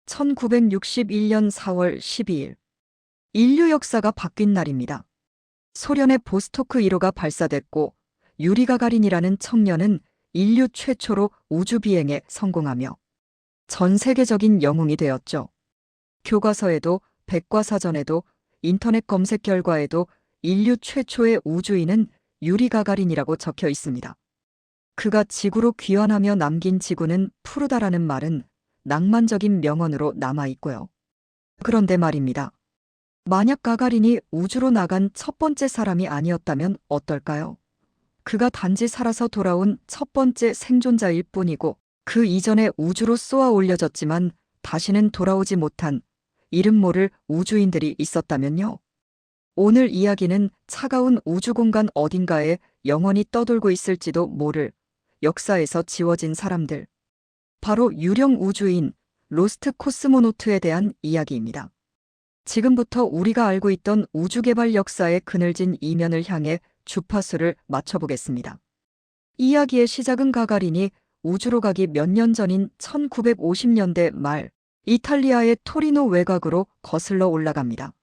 1961년 4월 12일. 인류 역사가 바뀐 날입니다. 소련의 보스토크 1호가 발사됐고 유리 가가린이라는 청년은 인류 최초로 우주 비행에 성공하며 전 세계적인 영웅이 되었죠. 교과서에도 백과사전에도 인터넷 검색 결과에도 인류 최초의 우주인은 유리 가가린이라고 적혀 있습니다. 그가 지구로 귀환하며 남긴 지구는 푸르다라는 말은 낭만적인 명언으로 남아있고요. 그런데 말입니다. 만약 가가린이 우주로 나간 첫 번째 사람이 아니었다면 어떨까요? 그가 단지 살아서 돌아온 첫 번째 생존자일 뿐이고 그 이전에 우주로 쏘아 올려졌지만 다시는 돌아오지 못한 이름 모를 우주인들이 있었다면요. 오늘 이야기는 차가운 우주 공간 어딘가에 영원히 떠돌고 있을지도 모를 역사에서 지워진 사람들. 바로 유령 우주인 로스트 코스모노트에 대한 이야기입니다. 지금부터 우리가 알고 있던 우주 개발 역사의 그늘진 이면을 향해 주파수를 맞춰보겠습니다. 이야기의 시작은 가가린이 우주로 가기 몇 년 전인 1950년대 말 이탈리아의 토리노 외곽으로 거슬러 올라갑니다.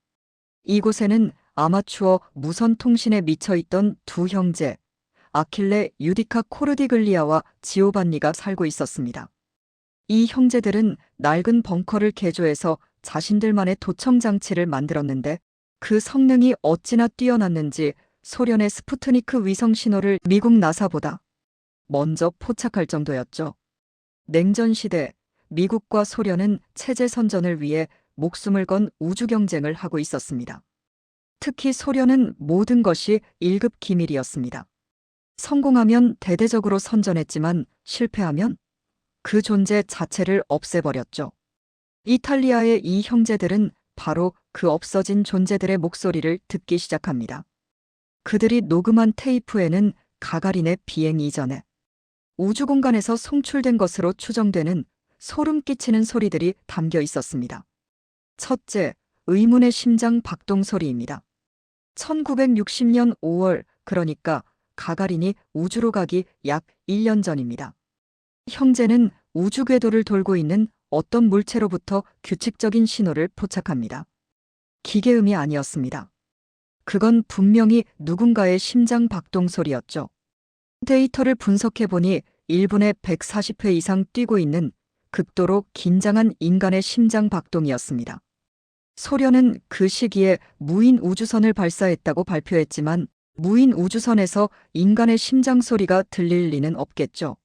이곳에는 아마추어 무선 통신에 미쳐있던 두 형제 아킬레 유디카 코르디글리아와 지오반니가 살고 있었습니다. 이 형제들은 낡은 벙커를 개조해서 자신들만의 도청 장치를 만들었는데 그 성능이 어찌나 뛰어났는지 소련의 스푸트니크 위성 신호를 미국 나사보다 먼저 포착할 정도였죠. 냉전 시대 미국과 소련은 체제 선전을 위해 목숨을 건 우주 경쟁을 하고 있었습니다. 특히 소련은 모든 것이 1급 기밀이었습니다. 성공하면 대대적으로 선전했지만 실패하면 그 존재 자체를 없애버렸죠. 이탈리아의 이 형제들은 바로 그 없어진 존재들의 목소리를 듣기 시작합니다. 그들이 녹음한 테이프에는 가가린의 비행 이전에 우주 공간에서 송출된 것으로 추정되는 소름 끼치는 소리들이 담겨 있었습니다. 첫째, 의문의 심장 박동 소리입니다. 1960년 5월, 그러니까 가가린이 우주로 가기 약 1년 전입니다. 형제는 우주 궤도를 돌고 있는 어떤 물체로부터 규칙적인 신호를 포착합니다. 기계음이 아니었습니다. 그건 분명히 누군가의 심장 박동 소리였죠. 데이터를 분석해보니 1분에 140회 이상 뛰고 있는 극도로 긴장한 인간의 심장 박동이었습니다. 소련은 그 시기에 무인 우주선을 발사했다고 발표했지만 무인 우주선에서 인간의 심장 소리가 들릴 리는 없겠죠.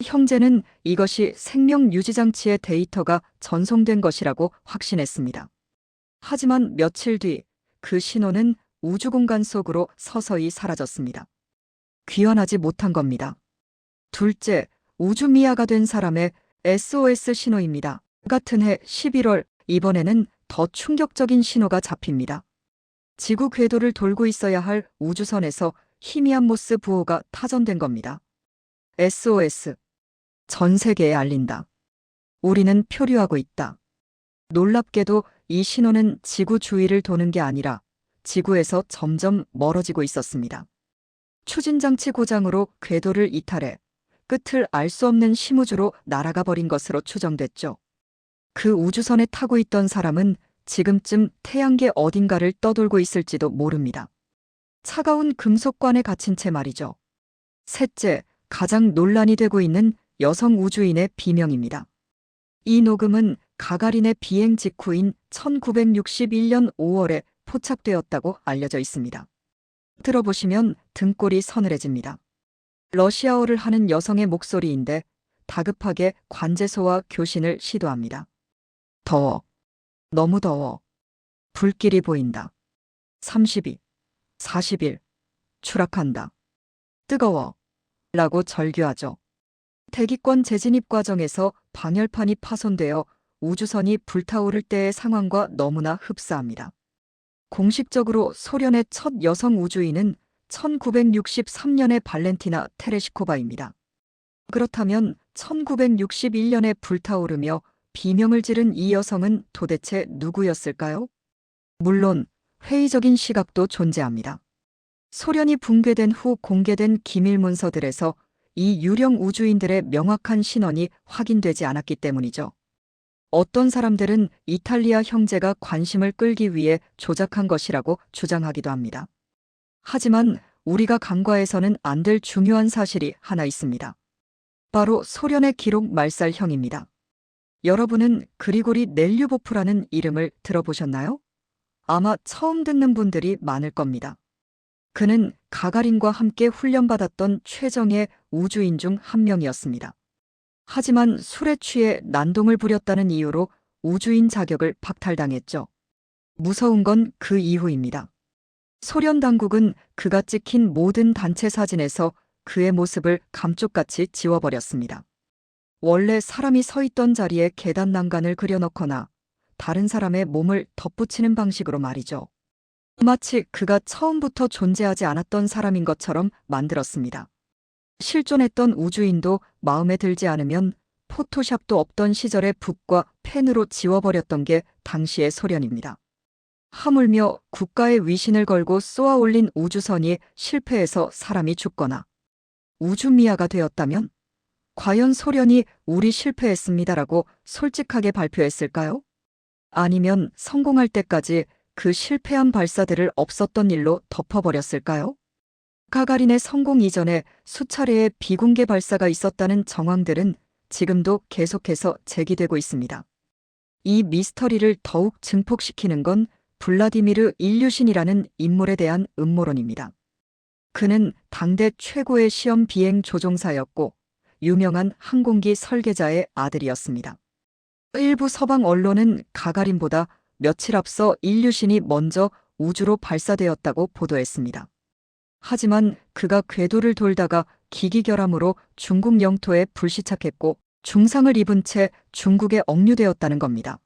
형제는 이것이 생명 유지장치의 데이터가 전송된 것이라고 확신했습니다. 하지만 며칠 뒤 그 신호는 우주 공간 속으로 서서히 사라졌습니다. 귀환하지 못한 겁니다. 둘째, 우주미아가 된 사람의 SOS 신호입니다. 같은 해 11월, 이번에는 더 충격적인 신호가 잡힙니다. 지구 궤도를 돌고 있어야 할 우주선에서 희미한 모스 부호가 타전된 겁니다. SOS. 전 세계에 알린다. 우리는 표류하고 있다. 놀랍게도 이 신호는 지구 주위를 도는 게 아니라 지구에서 점점 멀어지고 있었습니다. 추진장치 고장으로 궤도를 이탈해 끝을 알 수 없는 심우주로 날아가 버린 것으로 추정됐죠. 그 우주선에 타고 있던 사람은 지금쯤 태양계 어딘가를 떠돌고 있을지도 모릅니다. 차가운 금속관에 갇힌 채 말이죠. 셋째, 가장 논란이 되고 있는 여성 우주인의 비명입니다. 이 녹음은 가가린의 비행 직후인 1961년 5월에 포착되었다고 알려져 있습니다. 들어보시면 등골이 서늘해집니다. 러시아어를 하는 여성의 목소리인데 다급하게 관제소와 교신을 시도합니다. 더워. 너무 더워. 불길이 보인다. 32, 41. 추락한다. 뜨거워. 라고 절규하죠. 대기권 재진입 과정에서 방열판이 파손되어 우주선이 불타오를 때의 상황과 너무나 흡사합니다. 공식적으로 소련의 첫 여성 우주인은 1963년의 발렌티나 테레시코바입니다. 그렇다면 1961년에 불타오르며 비명을 지른 이 여성은 도대체 누구였을까요? 물론 회의적인 시각도 존재합니다. 소련이 붕괴된 후 공개된 기밀 문서들에서 이 유령 우주인들의 명확한 신원이 확인되지 않았기 때문이죠. 어떤 사람들은 이탈리아 형제가 관심을 끌기 위해 조작한 것이라고 주장하기도 합니다. 하지만 우리가 간과해서는 안 될 중요한 사실이 하나 있습니다. 바로 소련의 기록 말살형입니다. 여러분은 그리고리 넬류보프라는 이름을 들어보셨나요? 아마 처음 듣는 분들이 많을 겁니다. 그는 가가린과 함께 훈련받았던 최정예 우주인 중 한 명이었습니다. 하지만 술에 취해 난동을 부렸다는 이유로 우주인 자격을 박탈당했죠. 무서운 건 그 이후입니다. 소련 당국은 그가 찍힌 모든 단체 사진에서 그의 모습을 감쪽같이 지워버렸습니다. 원래 사람이 서 있던 자리에 계단 난간을 그려넣거나 다른 사람의 몸을 덧붙이는 방식으로 말이죠. 마치 그가 처음부터 존재하지 않았던 사람인 것처럼 만들었습니다. 실존했던 우주인도 마음에 들지 않으면 포토샵도 없던 시절의 붓과 펜으로 지워버렸던 게 당시의 소련입니다. 하물며 국가의 위신을 걸고 쏘아 올린 우주선이 실패해서 사람이 죽거나 우주미아가 되었다면 과연 소련이 우리 실패했습니다라고 솔직하게 발표했을까요? 아니면 성공할 때까지 그 실패한 발사들을 없었던 일로 덮어버렸을까요? 가가린의 성공 이전에 수차례의 비공개 발사가 있었다는 정황들은 지금도 계속해서 제기되고 있습니다. 이 미스터리를 더욱 증폭시키는 건 블라디미르 일류신이라는 인물에 대한 음모론입니다. 그는 당대 최고의 시험 비행 조종사였고 유명한 항공기 설계자의 아들이었습니다. 일부 서방 언론은 가가린보다 며칠 앞서 일류신이 먼저 우주로 발사되었다고 보도했습니다. 하지만 그가 궤도를 돌다가 기기결함으로 중국 영토에 불시착했고 중상을 입은 채 중국에 억류되었다는 겁니다.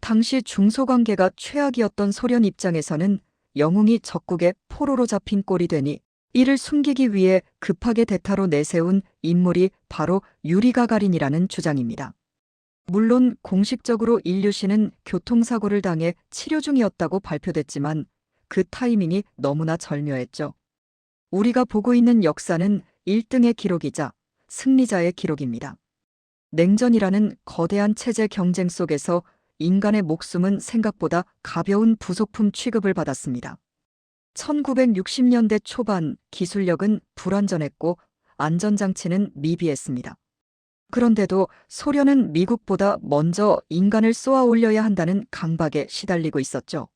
당시 중소관계가 최악이었던 소련 입장에서는 영웅이 적국의 포로로 잡힌 꼴이 되니 이를 숨기기 위해 급하게 대타로 내세운 인물이 바로 유리 가가린이라는 주장입니다. 물론 공식적으로 일류신은 교통사고를 당해 치료 중이었다고 발표됐지만 그 타이밍이 너무나 절묘했죠. 우리가 보고 있는 역사는 1등의 기록이자 승리자의 기록입니다. 냉전이라는 거대한 체제 경쟁 속에서 인간의 목숨은 생각보다 가벼운 부속품 취급을 받았습니다. 1960년대 초반 기술력은 불완전했고 안전장치는 미비했습니다. 그런데도 소련은 미국보다 먼저 인간을 쏘아 올려야 한다는 강박에 시달리고 있었죠.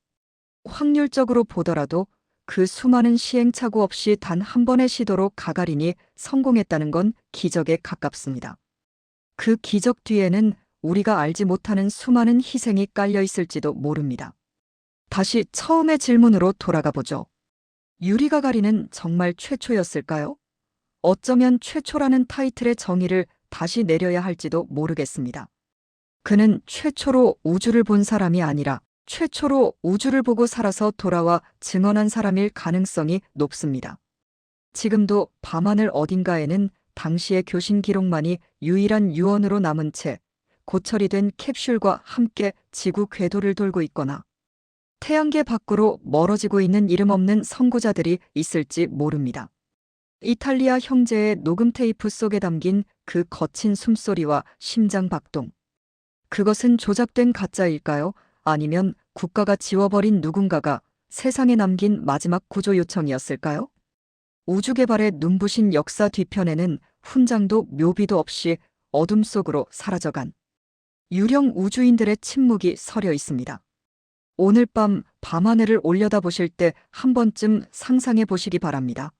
확률적으로 보더라도 그 수많은 시행착오 없이 단 한 번의 시도로 가가린이 성공했다는 건 기적에 가깝습니다. 그 기적 뒤에는 우리가 알지 못하는 수많은 희생이 깔려 있을지도 모릅니다. 다시 처음의 질문으로 돌아가 보죠. 유리 가가린은 정말 최초였을까요? 어쩌면 최초라는 타이틀의 정의를 다시 내려야 할지도 모르겠습니다. 그는 최초로 우주를 본 사람이 아니라 최초로 우주를 보고 살아서 돌아와 증언한 사람일 가능성이 높습니다. 지금도 밤하늘 어딘가에는 당시의 교신 기록만이 유일한 유언으로 남은 채 고철이 된 캡슐과 함께 지구 궤도를 돌고 있거나 태양계 밖으로 멀어지고 있는 이름 없는 선구자들이 있을지 모릅니다. 이탈리아 형제의 녹음 테이프 속에 담긴 그 거친 숨소리와 심장 박동. 그것은 조작된 가짜일까요? 아니면 국가가 지워버린 누군가가 세상에 남긴 마지막 구조 요청이었을까요? 우주 개발의 눈부신 역사 뒤편에는 훈장도 묘비도 없이 어둠 속으로 사라져간 유령 우주인들의 침묵이 서려 있습니다. 오늘 밤 밤하늘을 올려다보실 때 한 번쯤 상상해 보시기 바랍니다.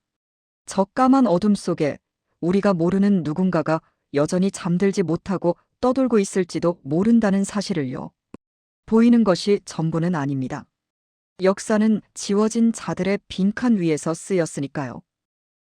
저 까만 어둠 속에 우리가 모르는 누군가가 여전히 잠들지 못하고 떠돌고 있을지도 모른다는 사실을요. 보이는 것이 전부는 아닙니다. 역사는 지워진 자들의 빈칸 위에서 쓰였으니까요.